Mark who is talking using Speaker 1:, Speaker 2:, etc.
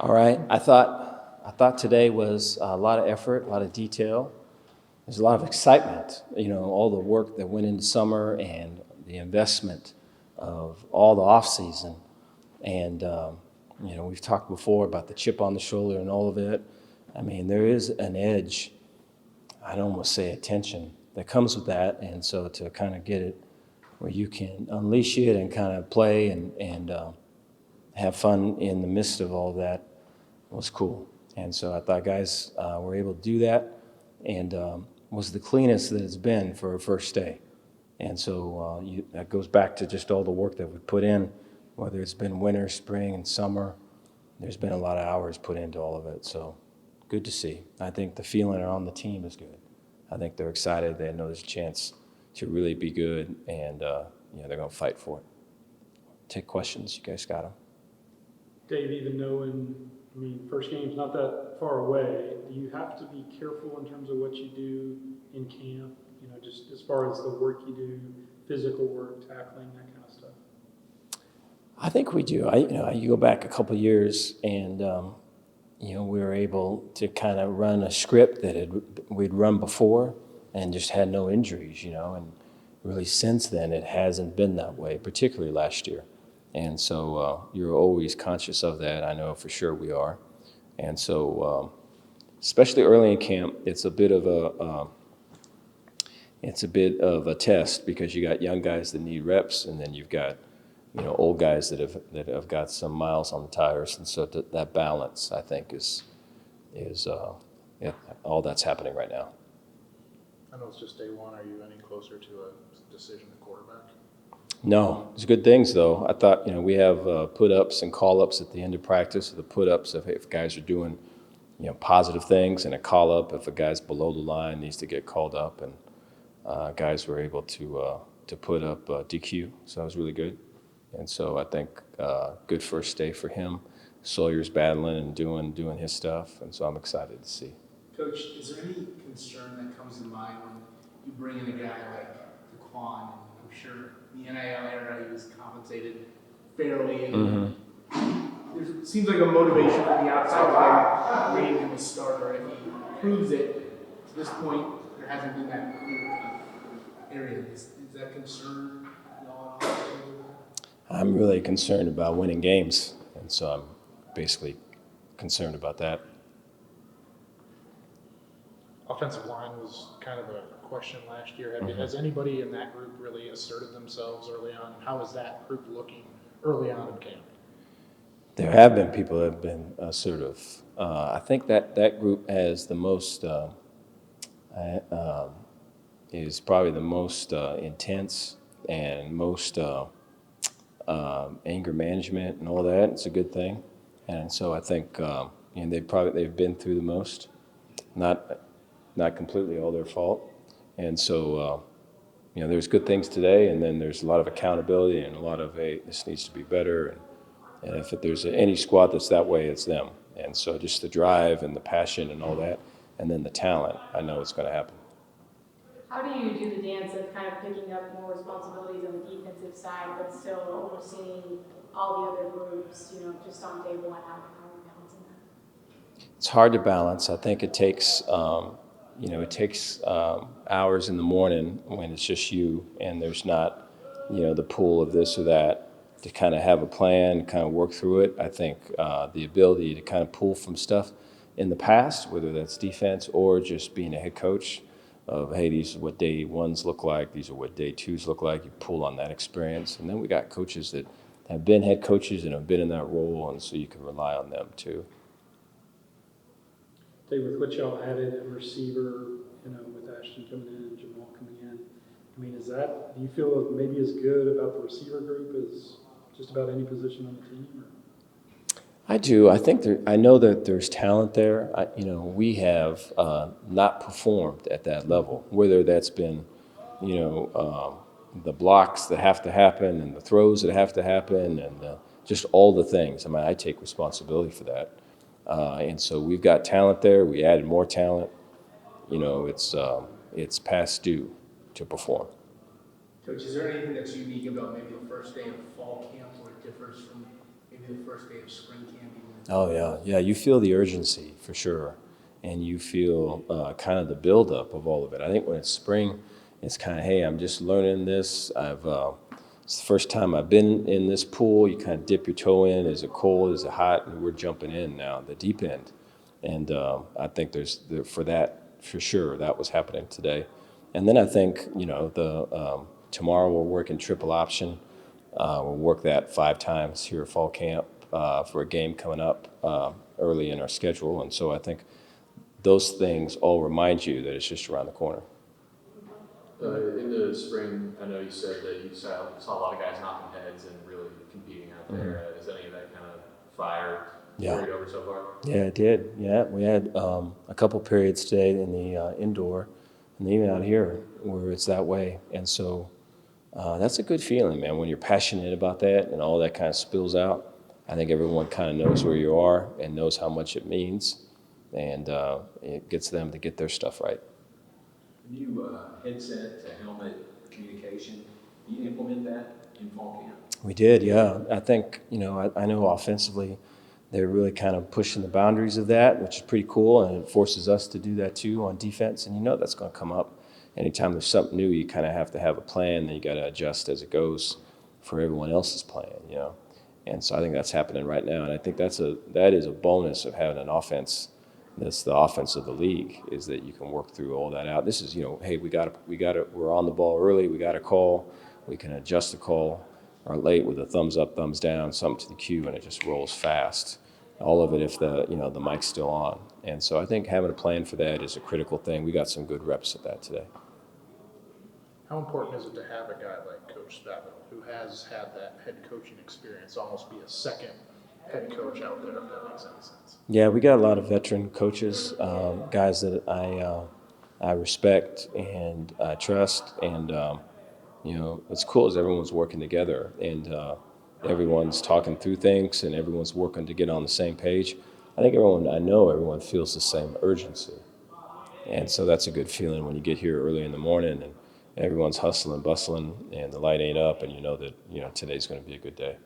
Speaker 1: All right. I thought today was a lot of effort, a lot of detail. There's a lot of excitement. All the work that went into summer and the investment of all the off season, and we've talked before about the chip on the shoulder and all of it. I mean, there is an edge. I'd almost say a tension that comes with that, and so to kind of get it where you can unleash it and kind of play and have fun in the midst of all that was cool. And so I thought guys were able to do that, and was the cleanest that it's been for a first day. And so that goes back to just all the work that we put in, whether it's been winter, spring, and summer. There's been a lot of hours put into all of it. So good to see. I think the feeling around the team is good. I think they're excited. They know there's a chance to really be good, and they're going to fight for it. Take questions. You guys got them.
Speaker 2: Dave, even knowing, first game's not that far away, do you have to be careful in terms of what you do in camp? Just as far as the work you do, physical work, tackling, that kind of stuff?
Speaker 1: I think we do. You go back a couple of years, and we were able to kind of run a script that we'd run before, and just had no injuries. And really since then it hasn't been that way, particularly last year. And so you're always conscious of that. I know for sure we are. And so, especially early in camp, it's a bit of a test, because you got young guys that need reps, and then you've got old guys that have got some miles on the tires. And so that balance, I think, is all that's happening right now.
Speaker 3: I know it's just day one. Are you any closer to a decision at quarterback?
Speaker 1: No, it's good things though. I thought we have put-ups and call-ups at the end of practice. The put-ups if guys are doing positive things, and a call-up if a guy's below the line needs to get called up, and guys were able to put up DQ, so that was really good. And so I think good first day for him. Sawyer's battling and doing his stuff, and so I'm excited to see.
Speaker 4: Coach, is there any concern that comes to mind when you bring in a guy like Daquan? I'm sure in the NIL era he was compensated fairly. And there seems like a motivation from the outside guy making him a starter. If he proves it, to this point, there hasn't been that clear area. Is that concern at all?
Speaker 1: I'm really concerned about winning games, and so I'm basically concerned about that.
Speaker 3: Offensive line was kind of a question last year. Has anybody in that group really asserted themselves early on? How is that group looking early on in camp?
Speaker 1: There have been people that have been assertive. I think that group has the most, is probably the most intense and most anger management and all that. It's a good thing. And so I think they've been through the most, not completely all their fault. And so, there's good things today, and then there's a lot of accountability and a lot of, hey, this needs to be better. And if there's any squad that's that way, it's them. And so just the drive and the passion and all that, and then the talent, I know it's going to happen.
Speaker 5: How do you do the dance of kind of picking up more responsibilities on the defensive side, but still overseeing all the other groups, just on day one? How are you balancing that?
Speaker 1: It's hard to balance. I think it takes hours in the morning when it's just you, and there's not, the pool of this or that, to kind of have a plan, kind of work through it. I think the ability to kind of pull from stuff in the past, whether that's defense or just being a head coach, of, hey, these are what day ones look like, these are what day twos look like. You pull on that experience. And then we got coaches that have been head coaches and have been in that role, and so you can rely on them too.
Speaker 2: Dave, with what y'all added at receiver, with Ashton coming in and Jamal coming in, do you feel maybe as good about the receiver group as just about any position on the team? Or?
Speaker 1: I do. I know that there's talent there. We have not performed at that level, whether that's been, the blocks that have to happen and the throws that have to happen and just all the things. I take responsibility for that. And so we've got talent there. We added more talent. It's past due to perform.
Speaker 4: Coach, is there anything that's unique about maybe the first day of fall camp where it differs from maybe the first day of spring camp, even
Speaker 1: Oh yeah, yeah. You feel the urgency for sure, and you feel kind of the buildup of all of it. I think when it's spring, it's kind of, hey, I'm just learning this. It's the first time I've been in this pool. You kind of dip your toe in. Is it cold? Is it hot? And we're jumping in now, the deep end. And I think for that for sure that was happening today. And then I think the tomorrow we're working triple option. We'll work that 5 times here at fall camp for a game coming up early in our schedule. And so I think those things all remind you that it's just around the corner.
Speaker 6: In the spring, I know you said that you saw a lot of guys knocking heads and really competing out there. Is any of that kind of fire carried over so far?
Speaker 1: Yeah, it did. Yeah, we had a couple periods today in the indoor, and even out here where it's that way. And so that's a good feeling, man, when you're passionate about that and all that kind of spills out. I think everyone kind of knows where you are and knows how much it means, and it gets them to get their stuff right.
Speaker 7: New headset to helmet communication. Do you implement that in fall camp?
Speaker 1: We did, yeah. I think, I know offensively they're really kind of pushing the boundaries of that, which is pretty cool, and it forces us to do that too on defense, and that's going to come up. Anytime there's something new, you kind of have to have a plan, then you got to adjust as it goes for everyone else's plan, And so I think that's happening right now, and I think that is a bonus of having an offense. That's the offense of the league, is that you can work through all that out. This is, hey, we're on the ball early, we got a call, we can adjust the call or late with a thumbs up, thumbs down, something to the cue, and it just rolls fast. All of it if the mic's still on. And so I think having a plan for that is a critical thing. We got some good reps at that today.
Speaker 3: How important is it to have a guy like Coach Stabile, who has had that head coaching experience, almost be a second head coach out there, if that makes any sense?
Speaker 1: Yeah, we got a lot of veteran coaches, guys that I respect and I trust, and it's cool as everyone's working together and everyone's talking through things and everyone's working to get on the same page. I know everyone feels the same urgency, and so that's a good feeling when you get here early in the morning and everyone's hustling, bustling, and the light ain't up, and you know that today's going to be a good day.